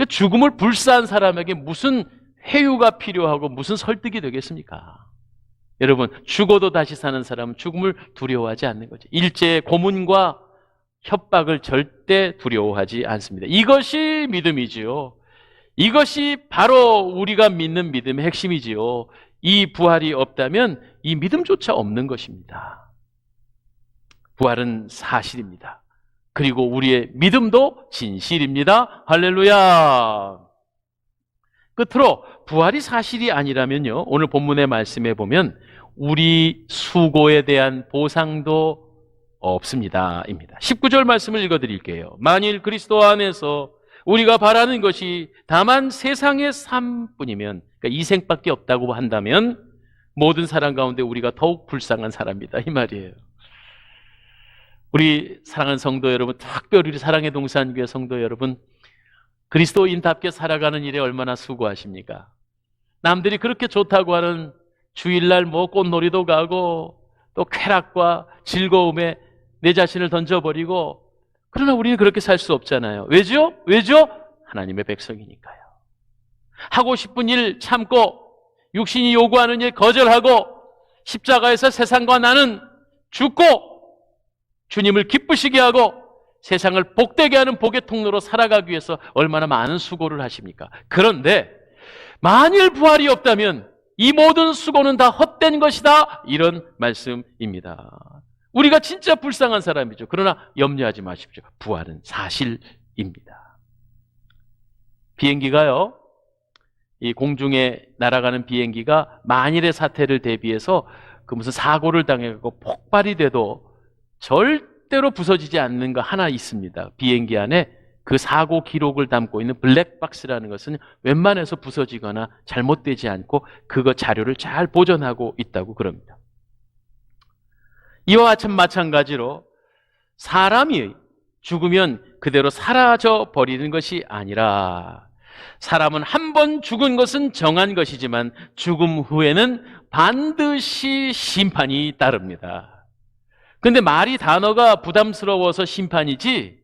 죽음을 불사한 사람에게 무슨 회유가 필요하고 무슨 설득이 되겠습니까? 여러분, 죽어도 다시 사는 사람은 죽음을 두려워하지 않는 거죠. 일제의 고문과 협박을 절대 두려워하지 않습니다. 이것이 믿음이지요. 이것이 바로 우리가 믿는 믿음의 핵심이지요. 이 부활이 없다면 이 믿음조차 없는 것입니다. 부활은 사실입니다. 그리고 우리의 믿음도 진실입니다. 할렐루야. 끝으로 부활이 사실이 아니라면요, 오늘 본문의 말씀에 보면 우리 수고에 대한 보상도 없습니다 입니다. 19절 말씀을 읽어드릴게요. 만일 그리스도 안에서 우리가 바라는 것이 다만 세상의 삶뿐이면, 그러니까 이 생밖에 없다고 한다면 모든 사람 가운데 우리가 더욱 불쌍한 사람이다 이 말이에요. 우리 사랑하는 성도 여러분, 특별히 우리 사랑의 동산교회 성도 여러분, 그리스도인답게 살아가는 일에 얼마나 수고하십니까? 남들이 그렇게 좋다고 하는 주일날 뭐 꽃놀이도 가고 또 쾌락과 즐거움에 내 자신을 던져버리고, 그러나 우리는 그렇게 살 수 없잖아요. 왜죠? 왜죠? 하나님의 백성이니까요. 하고 싶은 일 참고 육신이 요구하는 일 거절하고 십자가에서 세상과 나는 죽고 주님을 기쁘시게 하고 세상을 복되게 하는 복의 통로로 살아가기 위해서 얼마나 많은 수고를 하십니까? 그런데 만일 부활이 없다면 이 모든 수고는 다 헛된 것이다, 이런 말씀입니다. 우리가 진짜 불쌍한 사람이죠. 그러나 염려하지 마십시오. 부활은 사실입니다. 비행기가요, 이 공중에 날아가는 비행기가 만일의 사태를 대비해서 그 무슨 사고를 당해서 폭발이 돼도 절대로 부서지지 않는 거 하나 있습니다. 비행기 안에 그 사고 기록을 담고 있는 블랙박스라는 것은 웬만해서 부서지거나 잘못되지 않고 그거 자료를 잘 보존하고 있다고 그럽니다. 이와 마찬가지로 사람이 죽으면 그대로 사라져 버리는 것이 아니라, 사람은 한 번 죽은 것은 정한 것이지만 죽음 후에는 반드시 심판이 따릅니다. 근데 말이, 단어가 부담스러워서 심판이지,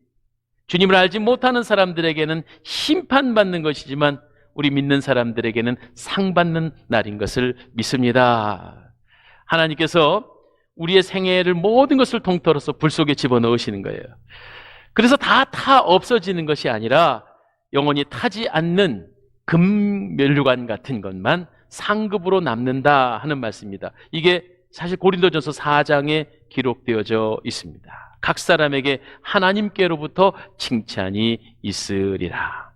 주님을 알지 못하는 사람들에게는 심판받는 것이지만 우리 믿는 사람들에게는 상받는 날인 것을 믿습니다. 하나님께서 우리의 생애를 모든 것을 통틀어서 불 속에 집어넣으시는 거예요. 그래서 다 없어지는 것이 아니라 영원히 타지 않는 금면류관 같은 것만 상급으로 남는다 하는 말씀입니다. 이게 사실 고린도전서 4장에 기록되어져 있습니다. 각 사람에게 하나님께로부터 칭찬이 있으리라.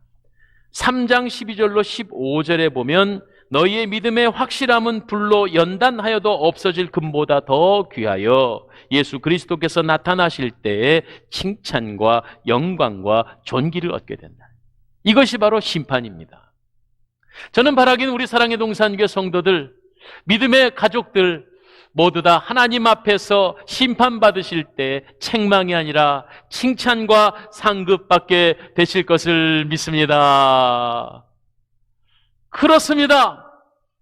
3장 12절로 15절에 보면 너희의 믿음의 확실함은 불로 연단하여도 없어질 금보다 더 귀하여 예수 그리스도께서 나타나실 때에 칭찬과 영광과 존귀를 얻게 된다. 이것이 바로 심판입니다. 저는 바라기는 우리 사랑의 동산교회 성도들, 믿음의 가족들 모두 다 하나님 앞에서 심판받으실 때 책망이 아니라 칭찬과 상급받게 되실 것을 믿습니다. 그렇습니다.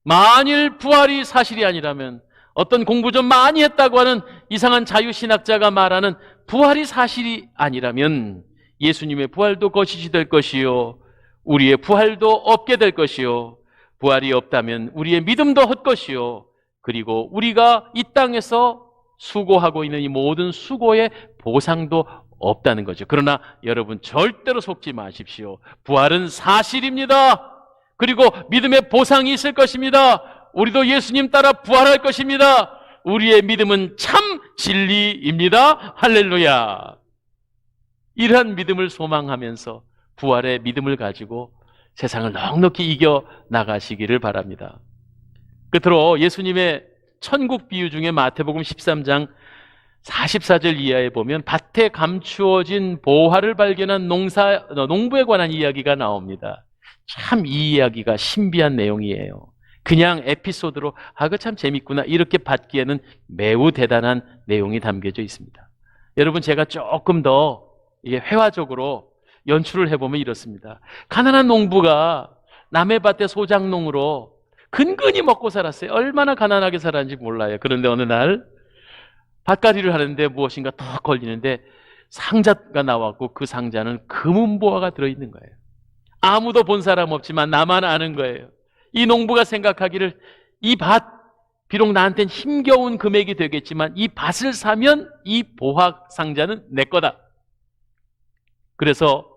만일 부활이 사실이 아니라면, 어떤 공부 좀 많이 했다고 하는 이상한 자유신학자가 말하는 부활이 사실이 아니라면 예수님의 부활도 거짓이 될 것이요, 우리의 부활도 없게 될 것이요, 부활이 없다면 우리의 믿음도 헛것이요, 그리고 우리가 이 땅에서 수고하고 있는 이 모든 수고의 보상도 없다는 거죠. 그러나 여러분 절대로 속지 마십시오. 부활은 사실입니다. 그리고 믿음의 보상이 있을 것입니다. 우리도 예수님 따라 부활할 것입니다. 우리의 믿음은 참 진리입니다. 할렐루야. 이러한 믿음을 소망하면서 부활의 믿음을 가지고 세상을 넉넉히 이겨 나가시기를 바랍니다. 끝으로 예수님의 천국 비유 중에 마태복음 13장 44절 이하에 보면 밭에 감추어진 보화를 발견한 농부에 관한 이야기가 나옵니다. 참 이 이야기가 신비한 내용이에요. 그냥 에피소드로 그거 참 재밌구나 이렇게 받기에는 매우 대단한 내용이 담겨져 있습니다. 여러분, 제가 조금 더 이게 회화적으로 연출을 해보면 이렇습니다. 가난한 농부가 남의 밭에 소작농으로 근근히 먹고 살았어요. 얼마나 가난하게 살았는지 몰라요. 그런데 어느 날 밭갈이를 하는데 무엇인가 턱 걸리는데 상자가 나왔고 그 상자는 금은보화가 들어있는 거예요. 아무도 본 사람 없지만 나만 아는 거예요. 이 농부가 생각하기를 이 밭, 비록 나한테는 힘겨운 금액이 되겠지만 이 밭을 사면 이 보화 상자는 내 거다. 그래서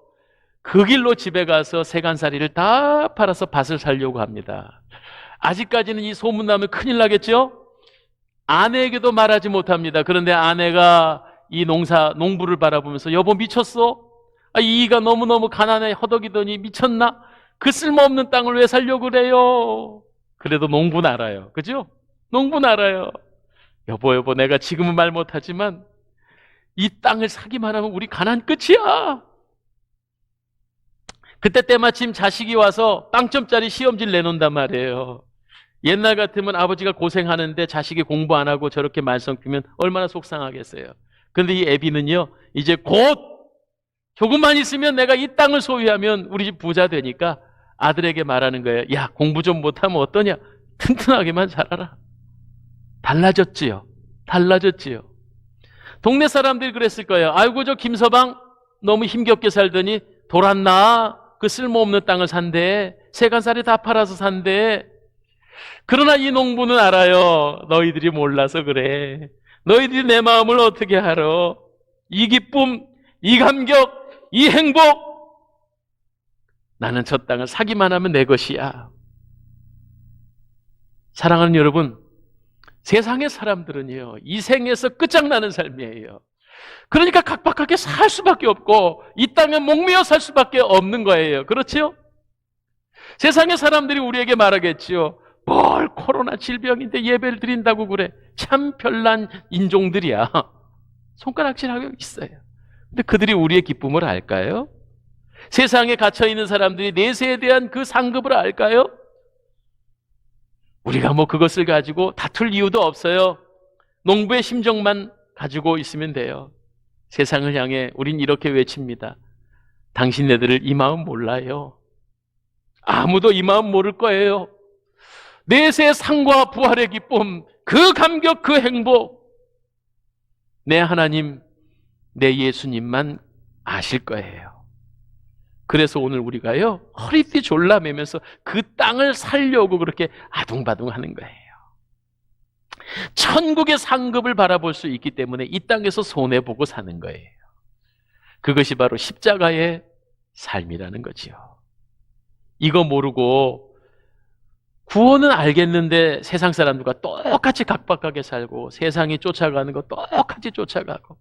그 길로 집에 가서 세간살이를 다 팔아서 밭을 살려고 합니다. 아직까지는 이 소문나면 큰일 나겠죠? 아내에게도 말하지 못합니다. 그런데 아내가 이 농부를 바라보면서 여보 미쳤어? 이가 너무너무 가난해 허덕이더니 미쳤나? 그 쓸모없는 땅을 왜 살려고 그래요? 그래도 농부는 알아요. 그죠? 농부는 알아요. 여보 내가 지금은 말 못하지만 이 땅을 사기만 하면 우리 가난 끝이야. 그때 때마침 자식이 와서 빵점짜리 시험지를 내놓는단 말이에요. 옛날 같으면 아버지가 고생하는데 자식이 공부 안 하고 저렇게 말썽 피우면 얼마나 속상하겠어요. 그런데 이 애비는요, 이제 곧 조금만 있으면 내가 이 땅을 소유하면 우리 집 부자 되니까 아들에게 말하는 거예요. 야, 공부 좀 못하면 어떠냐? 튼튼하게만 자라라. 달라졌지요. 동네 사람들이 그랬을 거예요. 아이고 저 김서방 너무 힘겹게 살더니 돌았나? 그 쓸모없는 땅을 산대. 세간살이 다 팔아서 산대. 그러나 이 농부는 알아요. 너희들이 몰라서 그래. 너희들이 내 마음을 어떻게 알아? 이 기쁨, 이 감격, 이 행복, 나는 저 땅을 사기만 하면 내 것이야. 사랑하는 여러분, 세상의 사람들은요, 이 생에서 끝장나는 삶이에요. 그러니까 각박하게 살 수밖에 없고 이 땅에 목매어 살 수밖에 없는 거예요. 그렇죠? 세상의 사람들이 우리에게 말하겠지요. 뭘 코로나 질병인데 예배를 드린다고 그래. 참 별난 인종들이야. 손가락질하고 있어요. 근데 그들이 우리의 기쁨을 알까요? 세상에 갇혀있는 사람들이 내세에 대한 그 상급을 알까요? 우리가 그것을 가지고 다툴 이유도 없어요. 농부의 심정만 가지고 있으면 돼요. 세상을 향해 우린 이렇게 외칩니다. 당신네들을 이 마음 몰라요. 아무도 이 마음 모를 거예요. 내세의 상과 부활의 기쁨, 그 감격, 그 행복, 내 하나님, 내 예수님만 아실 거예요. 그래서 오늘 우리가요, 허리띠 졸라매면서 그 땅을 살려고 그렇게 아둥바둥 하는 거예요. 천국의 상급을 바라볼 수 있기 때문에 이 땅에서 손해보고 사는 거예요. 그것이 바로 십자가의 삶이라는 거지요. 이거 모르고 구원은 알겠는데 세상 사람들과 똑같이 각박하게 살고 세상이 쫓아가는 거 똑같이 쫓아가고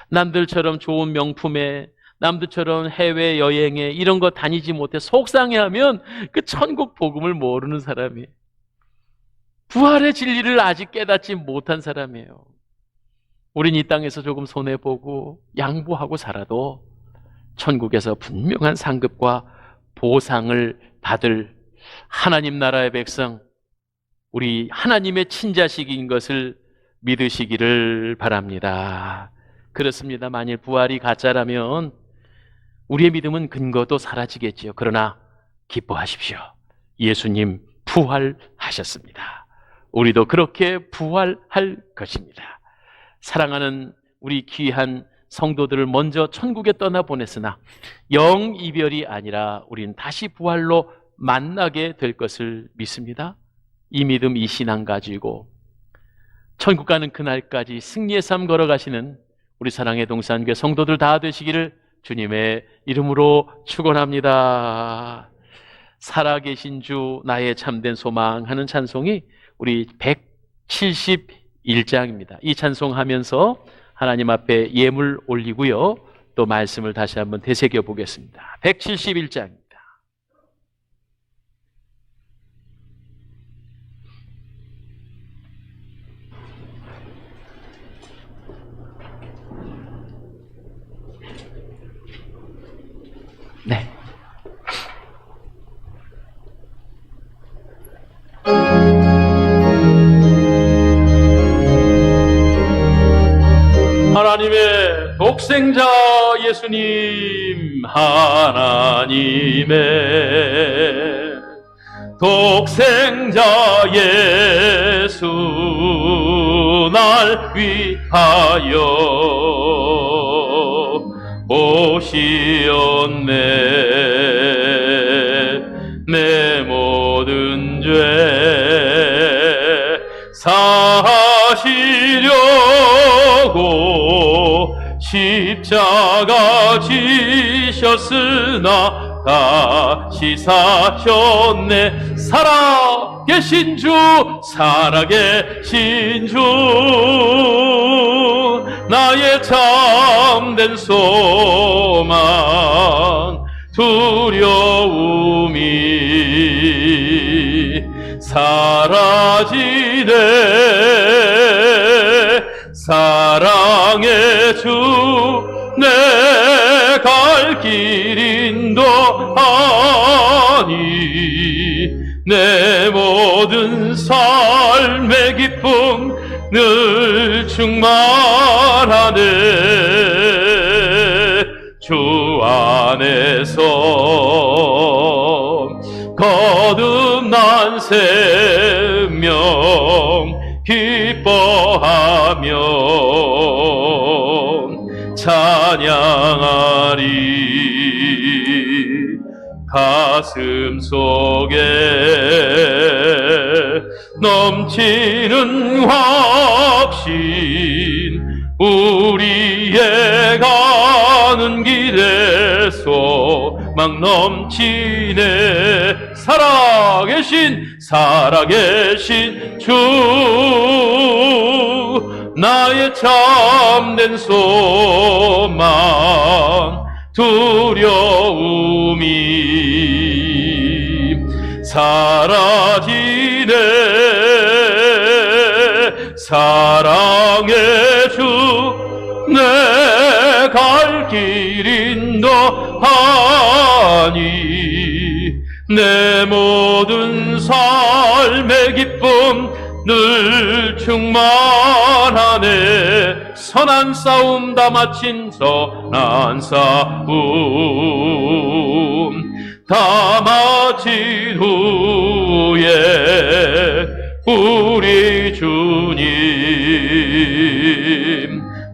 남들처럼 좋은 명품에 남들처럼 해외여행에 이런 거 다니지 못해 속상해하면 그 천국 복음을 모르는 사람이에요. 부활의 진리를 아직 깨닫지 못한 사람이에요. 우린 이 땅에서 조금 손해보고 양보하고 살아도 천국에서 분명한 상급과 보상을 받을 하나님 나라의 백성, 우리 하나님의 친자식인 것을 믿으시기를 바랍니다. 그렇습니다. 만일 부활이 가짜라면 우리의 믿음은 근거도 사라지겠지요. 그러나 기뻐하십시오. 예수님 부활하셨습니다. 우리도 그렇게 부활할 것입니다. 사랑하는 우리 귀한 성도들을 먼저 천국에 떠나보냈으나 영이별이 아니라 우리는 다시 부활로 만나게 될 것을 믿습니다. 이 믿음, 이 신앙 가지고 천국 가는 그날까지 승리의 삶 걸어가시는 우리 사랑의 동산교회 성도들 다 되시기를 주님의 이름으로 축원합니다. 살아계신 주 나의 참된 소망 하는 찬송이 우리 171장입니다. 이 찬송하면서 하나님 앞에 예물 올리고요, 또 말씀을 다시 한번 되새겨 보겠습니다. 171장입니다. 네. 하나님의 독생자 예수님, 하나님의 독생자 예수 날 위하여 오시었네. 내 모든 죄 사시려고 십자가 지셨으나 다시 사셨네. 살아계신 주, 살아계신 주, 나의 참된 소망, 두려움이 사라지네. 사랑의 주, 내 갈 길 인도하니 내 모든 삶의 기쁨 늘 충만하네. 주 안에서 거듭난 생명 기뻐하며 찬양하리. 가슴 속에 넘치는 확신, 우리의 가는 길에 소망 넘치네. 살아계신 주, 나의 참된 소망, 두려움이 사라지네. 사랑의 주, 내 갈 길 인도하니 내 모든 삶의 기쁨 늘 충만하네. 선한 싸움 다 마친 선한 싸움 다 마친 후에 우리 주님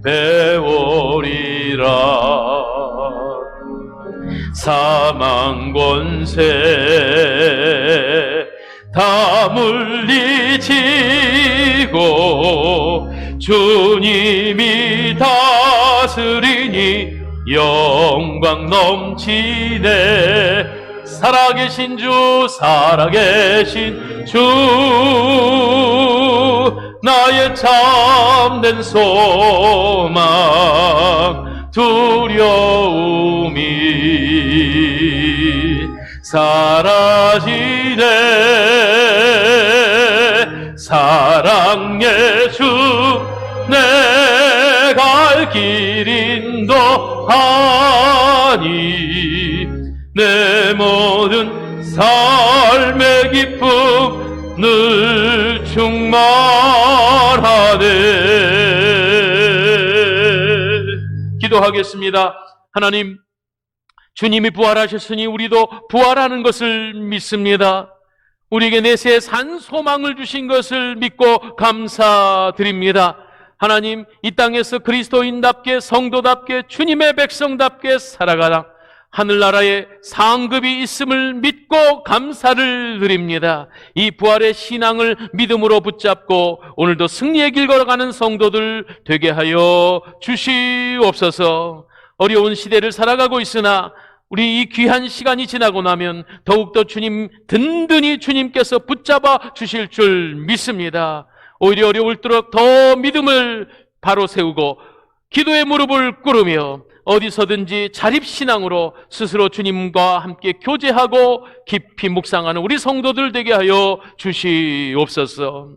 배우리라. 사망 권세 다 물리치고 주님이 다스리니 영광 넘치네. 살아계신 주, 살아계신 주, 나의 참된 소망, 두려움이 사라지네. 사랑의 주, 내 갈 길 인도하니 내 모든 삶의 기쁨 늘 충만하네. 기도하겠습니다. 하나님, 주님이 부활하셨으니 우리도 부활하는 것을 믿습니다. 우리에게 내세 산 소망을 주신 것을 믿고 감사드립니다. 하나님, 이 땅에서 그리스도인답게, 성도답게, 주님의 백성답게 살아가라. 하늘나라에 상급이 있음을 믿고 감사를 드립니다. 이 부활의 신앙을 믿음으로 붙잡고 오늘도 승리의 길 걸어가는 성도들 되게 하여 주시옵소서. 어려운 시대를 살아가고 있으나 우리 이 귀한 시간이 지나고 나면 더욱더 주님, 든든히 주님께서 붙잡아 주실 줄 믿습니다. 오히려 어려울수록 더 믿음을 바로 세우고 기도의 무릎을 꿇으며 어디서든지 자립신앙으로 스스로 주님과 함께 교제하고 깊이 묵상하는 우리 성도들 되게 하여 주시옵소서.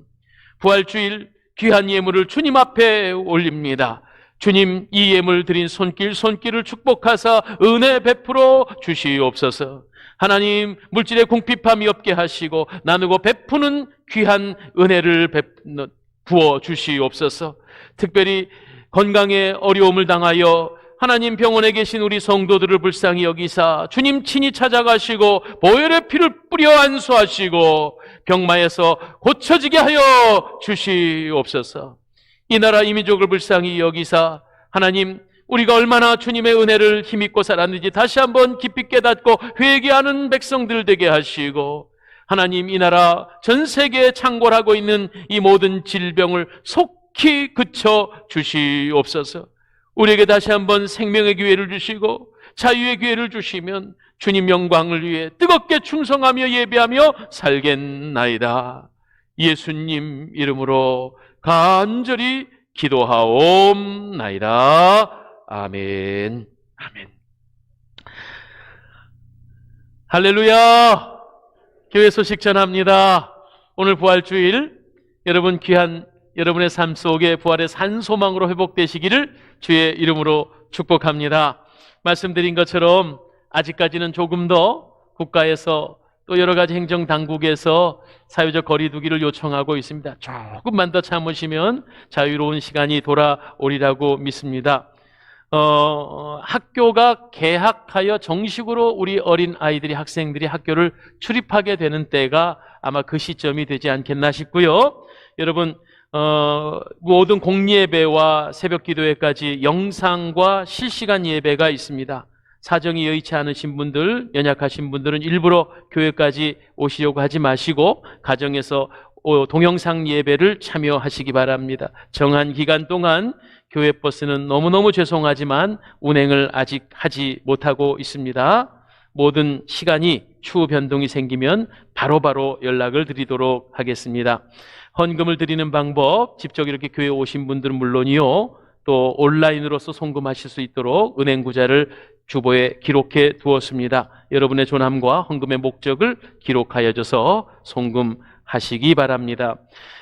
부활주일 귀한 예물을 주님 앞에 올립니다. 주님, 이 예물 드린 손길을 축복하사 은혜 베풀어 주시옵소서. 하나님, 물질의 궁핍함이 없게 하시고 나누고 베푸는 귀한 은혜를 부어 주시옵소서. 특별히 건강에 어려움을 당하여 하나님 병원에 계신 우리 성도들을 불쌍히 여기사 주님 친히 찾아가시고 보혈의 피를 뿌려 안수하시고 병마에서 고쳐지게 하여 주시옵소서. 이 나라 이 민족을 불쌍히 여기사 하나님, 우리가 얼마나 주님의 은혜를 힘입고 살았는지 다시 한번 깊이 깨닫고 회개하는 백성들 되게 하시고 하나님, 이 나라 전 세계에 창궐하고 있는 이 모든 질병을 속히 그쳐 주시옵소서. 우리에게 다시 한번 생명의 기회를 주시고 자유의 기회를 주시면 주님 영광을 위해 뜨겁게 충성하며 예배하며 살겠나이다. 예수님 이름으로 간절히 기도하옵나이다. 아멘. 아멘. 할렐루야. 교회 소식 전합니다. 오늘 부활주일 여러분 귀한 여러분의 삶 속에 부활의 산소망으로 회복되시기를 주의 이름으로 축복합니다. 말씀드린 것처럼 아직까지는 조금 더 국가에서 또 여러 가지 행정당국에서 사회적 거리두기를 요청하고 있습니다. 조금만 더 참으시면 자유로운 시간이 돌아오리라고 믿습니다. 학교가 개학하여 정식으로 우리 어린 아이들이, 학생들이 학교를 출입하게 되는 때가 아마 그 시점이 되지 않겠나 싶고요. 여러분, 모든 공예배와 새벽 기도회까지 영상과 실시간 예배가 있습니다. 사정이 여의치 않으신 분들, 연약하신 분들은 일부러 교회까지 오시려고 하지 마시고 가정에서 동영상 예배를 참여하시기 바랍니다. 정한 기간 동안 교회 버스는 너무너무 죄송하지만 운행을 아직 하지 못하고 있습니다. 모든 시간이 추후 변동이 생기면 바로바로 연락을 드리도록 하겠습니다. 헌금을 드리는 방법, 직접 이렇게 교회에 오신 분들은 물론이요, 또 온라인으로서 송금하실 수 있도록 은행구자를 주보에 기록해 두었습니다. 여러분의 조남과 헌금의 목적을 기록하여 줘서 송금하시기 바랍니다.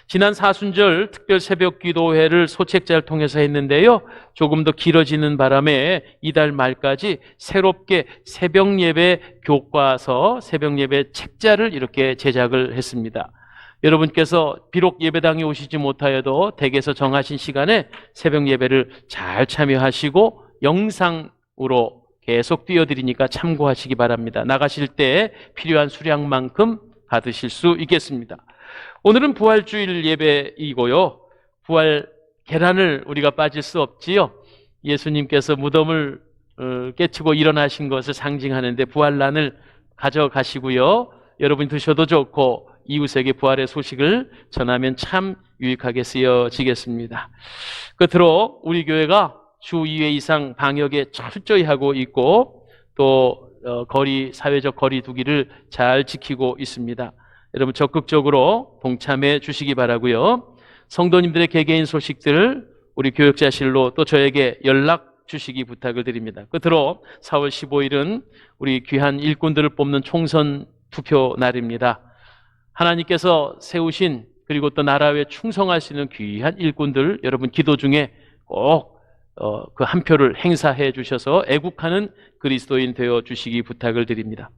지난 사순절 특별 새벽 기도회를 소책자를 통해서 했는데요. 조금 더 길어지는 바람에 이달 말까지 새롭게 새벽 예배 교과서, 새벽 예배 책자를 이렇게 제작을 했습니다. 여러분께서 비록 예배당에 오시지 못하여도 댁에서 정하신 시간에 새벽 예배를 잘 참여하시고 영상으로 계속 띄워드리니까 참고하시기 바랍니다. 나가실 때 필요한 수량만큼 받으실 수 있겠습니다. 오늘은 부활주일 예배이고요. 부활 계란을 우리가 빠질 수 없지요. 예수님께서 무덤을 깨치고 일어나신 것을 상징하는데 부활란을 가져가시고요. 여러분이 드셔도 좋고 이웃에게 부활의 소식을 전하면 참 유익하게 쓰여지겠습니다. 끝으로 우리 교회가 주 2회 이상 방역에 철저히 하고 있고 또 사회적 거리 두기를 잘 지키고 있습니다. 여러분 적극적으로 동참해 주시기 바라고요. 성도님들의 개개인 소식들 우리 교역자실로 또 저에게 연락 주시기 부탁을 드립니다. 끝으로 4월 15일은 우리 귀한 일꾼들을 뽑는 총선 투표 날입니다. 하나님께서 세우신 그리고 또 나라에 충성할 수 있는 귀한 일꾼들 여러분 기도 중에 꼭 그 한 표를 행사해 주셔서 애국하는 그리스도인 되어 주시기 부탁을 드립니다.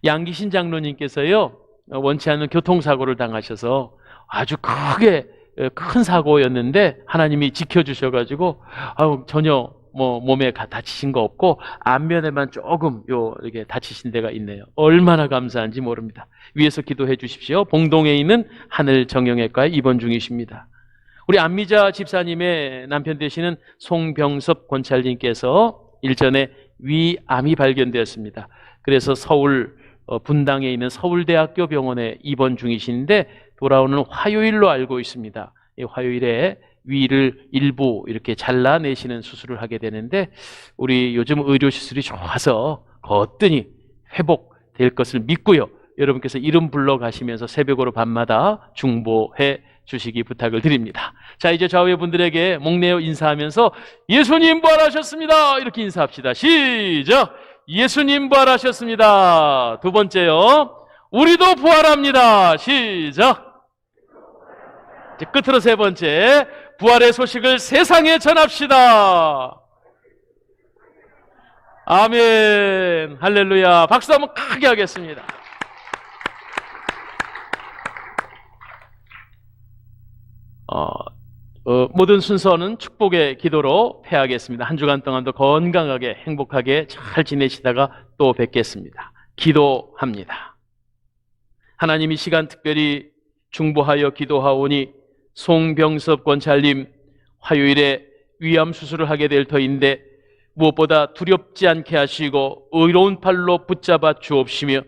양기신 장로님께서요 원치 않는 교통사고를 당하셔서 아주 큰 사고였는데 하나님이 지켜주셔가지고 전혀 몸에 다치신 거 없고 안면에만 조금 이렇게 다치신 데가 있네요. 얼마나 감사한지 모릅니다. 위에서 기도해 주십시오. 봉동에 있는 하늘정형외과에 입원 중이십니다. 우리 안미자 집사님의 남편 되시는 송병섭 권찰님께서 일전에 위암이 발견되었습니다. 그래서 서울 분당에 있는 서울대학교 병원에 입원 중이신데 돌아오는 화요일로 알고 있습니다. 이 화요일에 위를 일부 이렇게 잘라내시는 수술을 하게 되는데 우리 요즘 의료시술이 좋아서 거뜬히 회복될 것을 믿고요. 여러분께서 이름 불러가시면서 새벽으로 밤마다 중보해 주시기 부탁을 드립니다. 자, 이제 좌우의 분들에게 목내어 인사하면서 예수님 부활하셨습니다. 이렇게 인사합시다. 시작! 예수님 부활하셨습니다. 두 번째요. 우리도 부활합니다. 시작! 이제 끝으로 세 번째. 부활의 소식을 세상에 전합시다. 아멘. 할렐루야. 박수 한번 크게 하겠습니다. 모든 순서는 축복의 기도로 패하겠습니다. 한 주간 동안도 건강하게 행복하게 잘 지내시다가 또 뵙겠습니다. 기도합니다. 하나님, 이 시간 특별히 중보하여 기도하오니 송병섭 권찰님 화요일에 위암 수술을 하게 될 터인데 무엇보다 두렵지 않게 하시고 의로운 팔로 붙잡아 주옵시며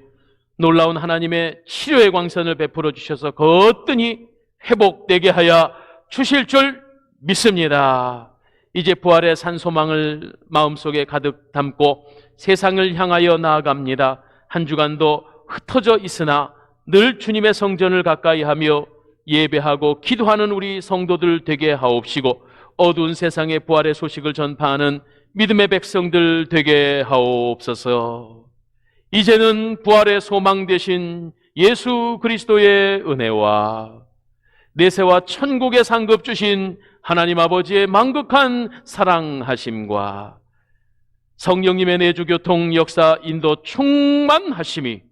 놀라운 하나님의 치료의 광선을 베풀어 주셔서 거뜬히 회복되게 하여 주실 줄 믿습니다. 이제 부활의 산소망을 마음속에 가득 담고 세상을 향하여 나아갑니다. 한 주간도 흩어져 있으나 늘 주님의 성전을 가까이 하며 예배하고 기도하는 우리 성도들 되게 하옵시고 어두운 세상의 부활의 소식을 전파하는 믿음의 백성들 되게 하옵소서. 이제는 부활의 소망 되신 예수 그리스도의 은혜와 내세와 천국의 상급 주신 하나님 아버지의 만극한 사랑하심과 성령님의 내주교통 역사 인도 충만하심이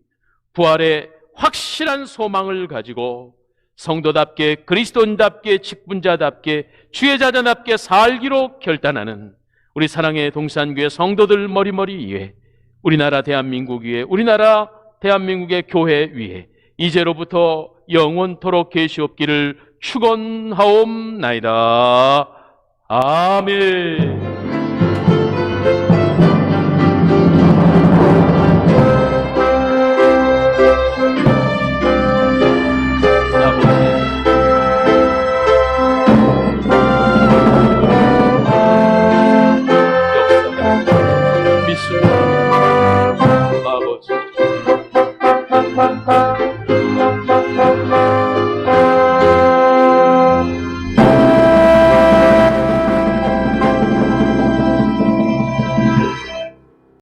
부활의 확실한 소망을 가지고 성도답게 그리스도인답게 직분자답게 주의 자녀답게 살기로 결단하는 우리 사랑의 동산교회 성도들 머리머리 위에 우리나라 대한민국 위에 우리나라 대한민국의 교회 위에 이제로부터 영원토록 계시옵기를 축원하옵나이다. 아멘. 믿습니다. 아버지.